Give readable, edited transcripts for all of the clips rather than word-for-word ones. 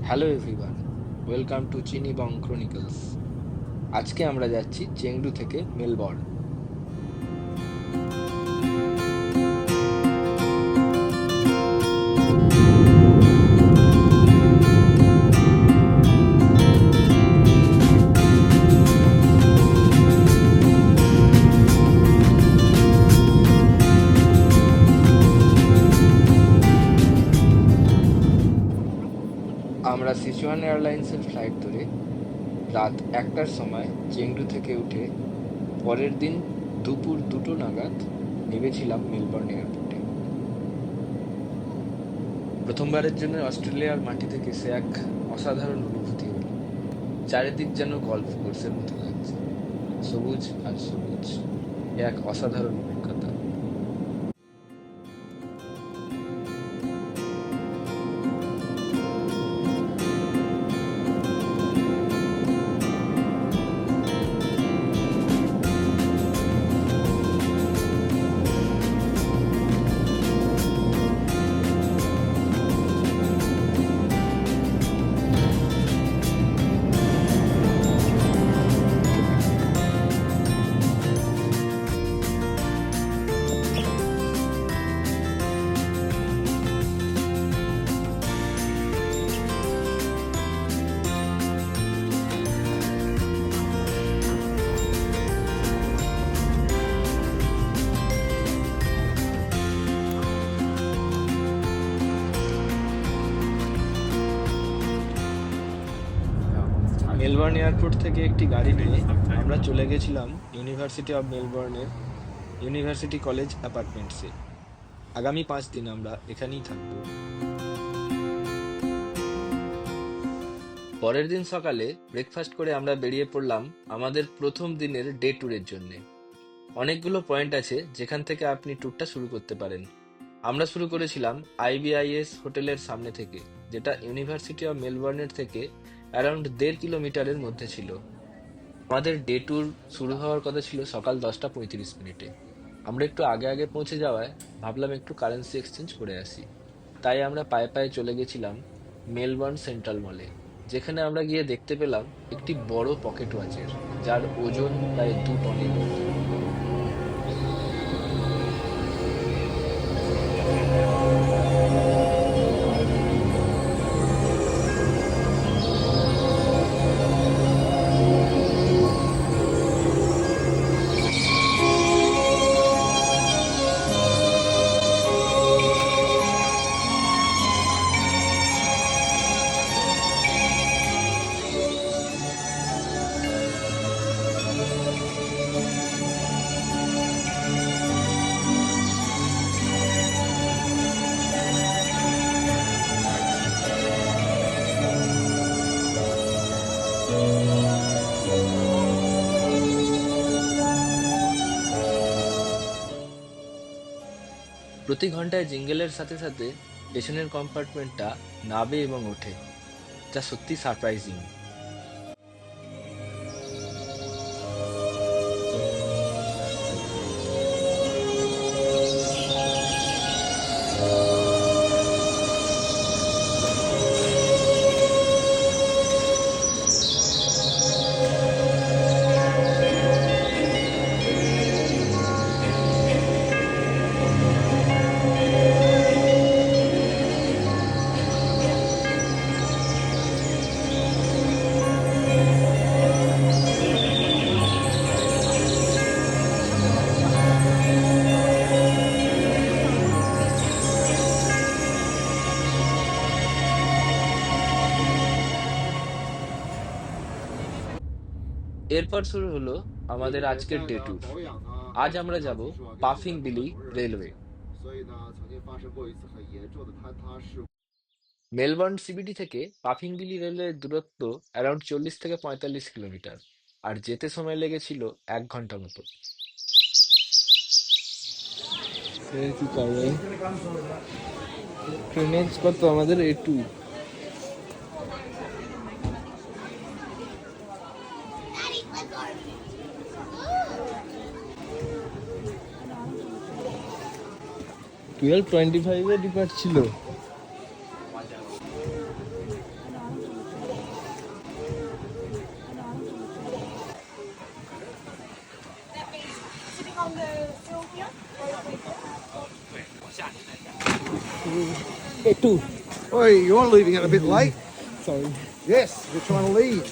Hello everyone, welcome to Chinibong Chronicles. আজকে আমরা যাচ্ছি চেংদু থেকে মেলবর্ন। আমরা সিচুয়ান এয়ারলাইন্সের ফ্লাইট ধরে রাত 1টার সময় চেংদু থেকে উঠে পরের দিন দুপুর 2টো নাগাদ নেমেছিলাম মেলবর্ন এয়ারপোর্টে। প্রথমবারের জন্য অস্ট্রেলিয়ার মাটি থেকে সে এক অসাধারণ অনুভূতি হলো। চারিদিক যেন গল্ফ কোর্সের মতো লাগছে, সবুজ আর সবুজ। এক অসাধারণ অভিজ্ঞতা। মেলবর্ন এয়ারপোর্ট থেকে একটি গাড়ি নিয়ে আমরা চলে গেছিলাম ইউনিভার্সিটি অফ মেলবর্নের ইউনিভার্সিটি কলেজ অ্যাপার্টমেন্টসে। আগামী 5 দিন আমরা এখানেই থাকব। পরের দিন সকালে ব্রেকফাস্ট করে আমরা বেরিয়ে পড়লাম আমাদের প্রথম দিনের ডে ট্যুরের জন্য। অনেকগুলো পয়েন্ট আছে যেখান থেকে আপনি ট্যুরটা শুরু করতে পারেন। আমরা শুরু করেছিলাম IBIS হোটেলের সামনে থেকে, যেটা ইউনিভার্সিটি অফ মেলবর্নের থেকে অ্যারাউন্ড 1.5 কিলোমিটারের মধ্যে ছিল। আমাদের ডে ট্যুর শুরু হওয়ার কথা ছিল সকাল 10টা 35 মিনিটে। আমরা একটু আগে আগে পৌঁছে যাওয়ায় ভাবলাম একটু কারেন্সি এক্সচেঞ্জ করে আসি। তাই আমরা পায়ে পায়ে চলে গেছিলাম মেলবর্ন সেন্ট্রাল মলে, যেখানে আমরা গিয়ে দেখতে পেলাম একটি বড় পকেট ওয়াচের, যার ওজন প্রায় 2 টনের মতো। প্রতি ঘন্টায় জিঙ্গেলের সাথে সাথে পেছনের কম্পার্টমেন্টটা নাবে এবং ওঠে, যা সত্যি সারপ্রাইজিং। এরপর শুরু হলো আমাদের আজকের ডে ট্যুর। আজ আমরা যাব পাফিং বিলি রেলওয়ে। মেলবর্ন সিবিডি থেকে পাফিং বিলি রেলওয়ের দূরত্ব অ্যারাউন্ড 40 থেকে 45 কিলোমিটার, আর যেতে সময় লেগেছিল 1 ঘন্টা মতো। কি করবে ট্রেনের কত আমাদের A2। টুয়েলভ 25-এ ডিপার্ট ছিল। Oi, you're leaving it a bit late. Sorry. Yes, we're trying to leave.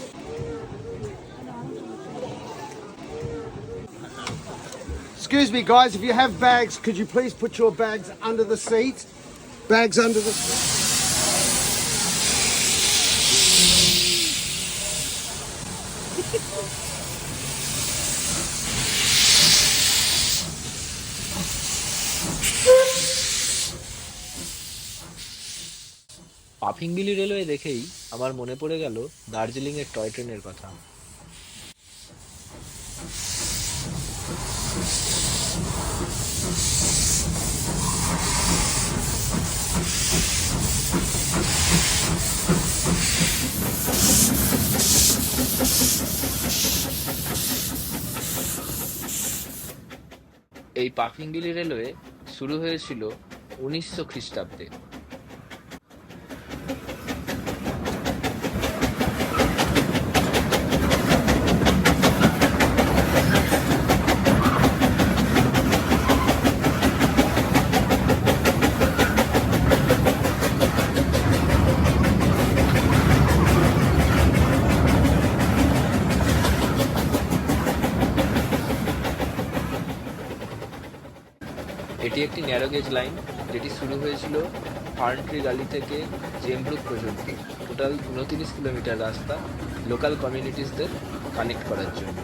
Excuse me, guys, if you have bags, could you please put your bags under the seat? Bags under the seat. Puffing Billy railway দেখেই আমার মনে পড়ে গেল দার্জিলিং এর toy ট্রেনের কথা। এই পাফিংবিলি railway শুরু হয়েছিল 1900 খ্রিস্টাব্দে। এটি একটি ন্যারো গেজ লাইন যেটি শুরু হয়েছিল ফার্নট্রি গালি থেকে জেমব্রুক পর্যন্ত টোটাল 29 কিলোমিটার রাস্তা লোকাল কমিউনিটিসদের কানেক্ট করার জন্য।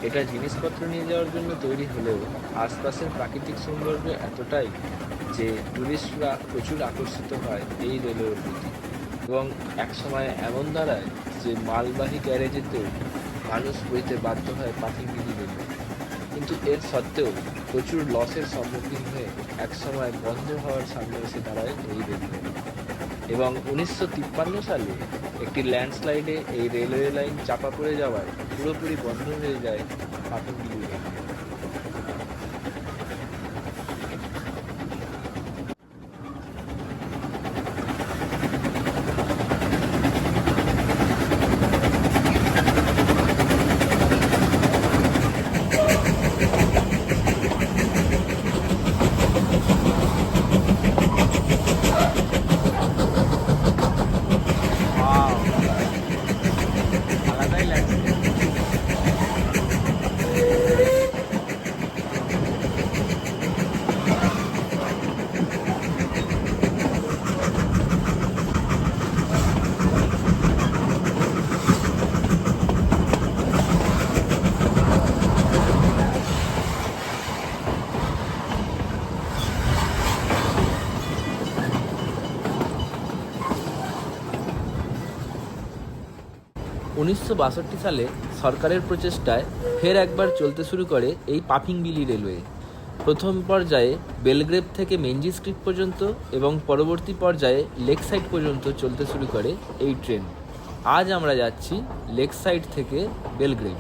এটা জিনিসপত্র নিয়ে যাওয়ার জন্য তৈরি হলেও আশপাশের প্রাকৃতিক সৌন্দর্য এতটাই যে টুরিস্টরা প্রচুর আকর্ষিত হয় এই রেলওয়ের প্রতি, এবং একসময় এমন দাঁড়ায় যে মালবাহী গ্যারেজেতেও মানুষ বইতে বাধ্য হয় পাফিংবিলি রেলওয়ে। কিন্তু এর সত্ত্বেও প্রচুর লসের সম্মুখীন হয়ে একসময় বন্ধ হওয়ার সামনে এসে দাঁড়ায় এই রেলওয়ে, এবং 1953 সালে একটি ল্যান্ডস্লাইডে এই রেলওয়ে লাইন চাপা পড়ে যাওয়ায় পুরোপুরি বন্ধ হয়ে যায় পাফিংবিলি রেলওয়ে। 1962 সালে সরকারের প্রচেষ্টায় ফের একবার চলতে শুরু করে এই পাফিংবিলি রেলওয়ে। প্রথম পর্যায়ে বেলগ্রেভ থেকে মেনজি স্ট্রিট পর্যন্ত এবং পরবর্তী পর্যায়ে লেক সাইড পর্যন্ত চলতে শুরু করে এই ট্রেন। আজ আমরা যাচ্ছি লেক সাইড থেকে বেলগ্রেভ।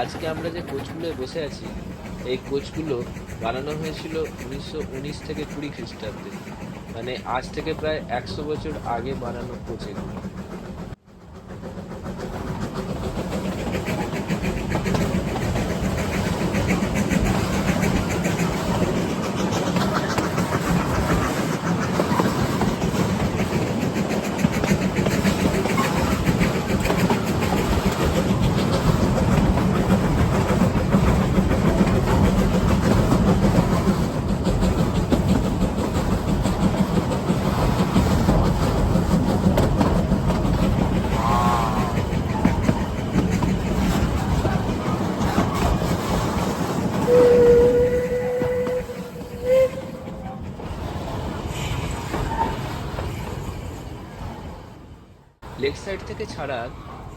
আজকে আমরা যে কোচগুলোয় বসে আছি এই কোচগুলো বানানো হয়েছিল 1919 থেকে 20 খ্রিস্টাব্দে, মানে আজ থেকে প্রায় 100 বছর আগে বানানো কোচ এগুলো। সাইড থেকে ছাড়ার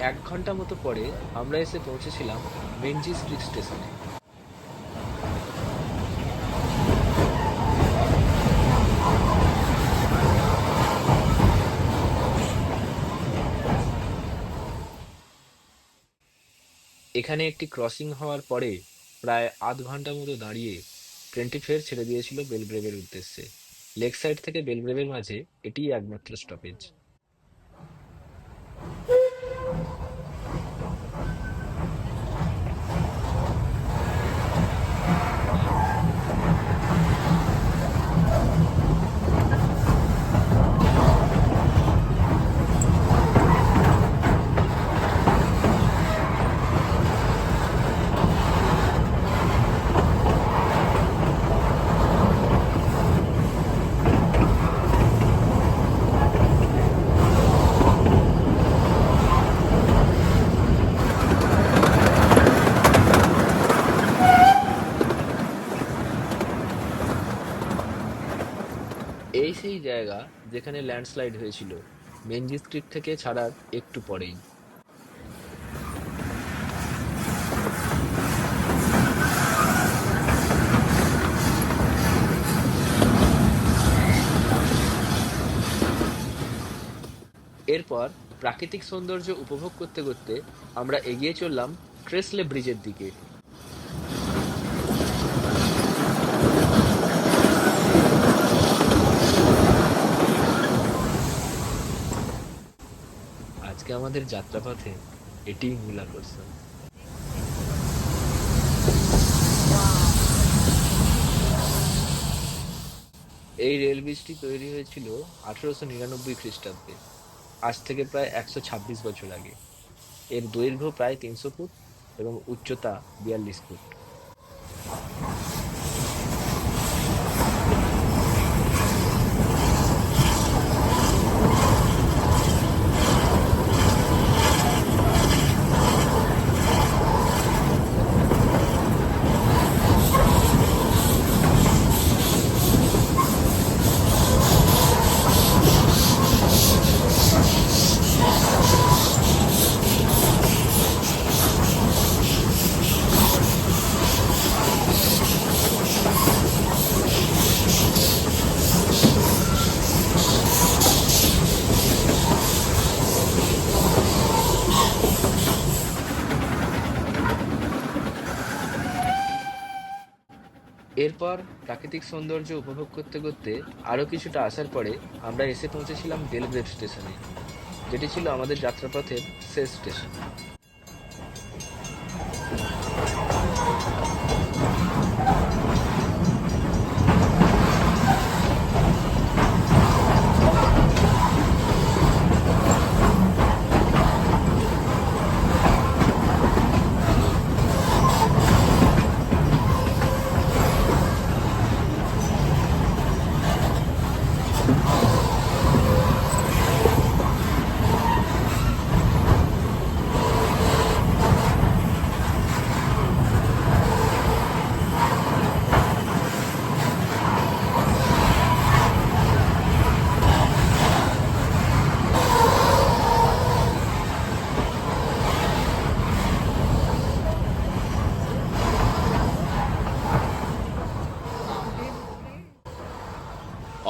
1 ঘন্টা মতো পরে আমরা এসে পৌঁছেছিলাম মেনজি স্ট্রিট স্টেশনে। এখানে একটি ক্রসিং হওয়ার পরে প্রায় আধ ঘন্টা মতো দাঁড়িয়ে ট্রেনটি ফের ছেড়ে দিয়েছিল বেলগ্রেভের উদ্দেশ্যে। লেক সাইড থেকে বেলগ্রেভের মাঝে এটিই একমাত্র স্টপেজ। এই সেই জায়গা যেখানে ল্যান্ডস্লাইড হয়েছিল মেনজি স্ট্রিট থেকে ছাড়ার একটু পরেই। এরপর প্রাকৃতিক সৌন্দর্য উপভোগ করতে করতে আমরা এগিয়ে চললাম ট্রেসলে ব্রিজের দিকে। আজকে আমাদের যাত্রাপথে এটিই মূল আকর্ষণ। এই রেল ব্রিজটি তৈরি হয়েছিল 1899 খ্রিস্টাব্দে, আজ থেকে প্রায় 126 বছর আগে। এর দৈর্ঘ্য প্রায় 300 ফুট এবং উচ্চতা 42 ফুট। এরপর প্রাকৃতিক সৌন্দর্য উপভোগ করতে করতে আরো কিছুটা আসার পরে আমরা এসে পৌঁছেছিলাম বেলগ্রেভ স্টেশনে, যেটি ছিল আমাদের যাত্রাপথের শেষ স্টেশন।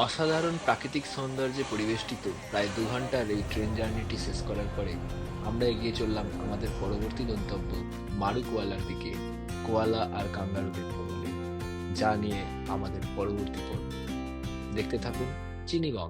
অসাধারণ প্রাকৃতিক সৌন্দর্যে পরিবেষ্টিত প্রায় 2 ঘন্টার এই ট্রেন জার্নিটি শেষ করার পরে আমরা এগিয়ে চললাম আমাদের পরবর্তী গন্তব্য মারু কোয়ালার দিকে, কোয়ালা আর কাঙ্গারুদের বলে, যা নিয়ে আমাদের পরবর্তী পর্ব। দেখতে থাকুন চিনিগং।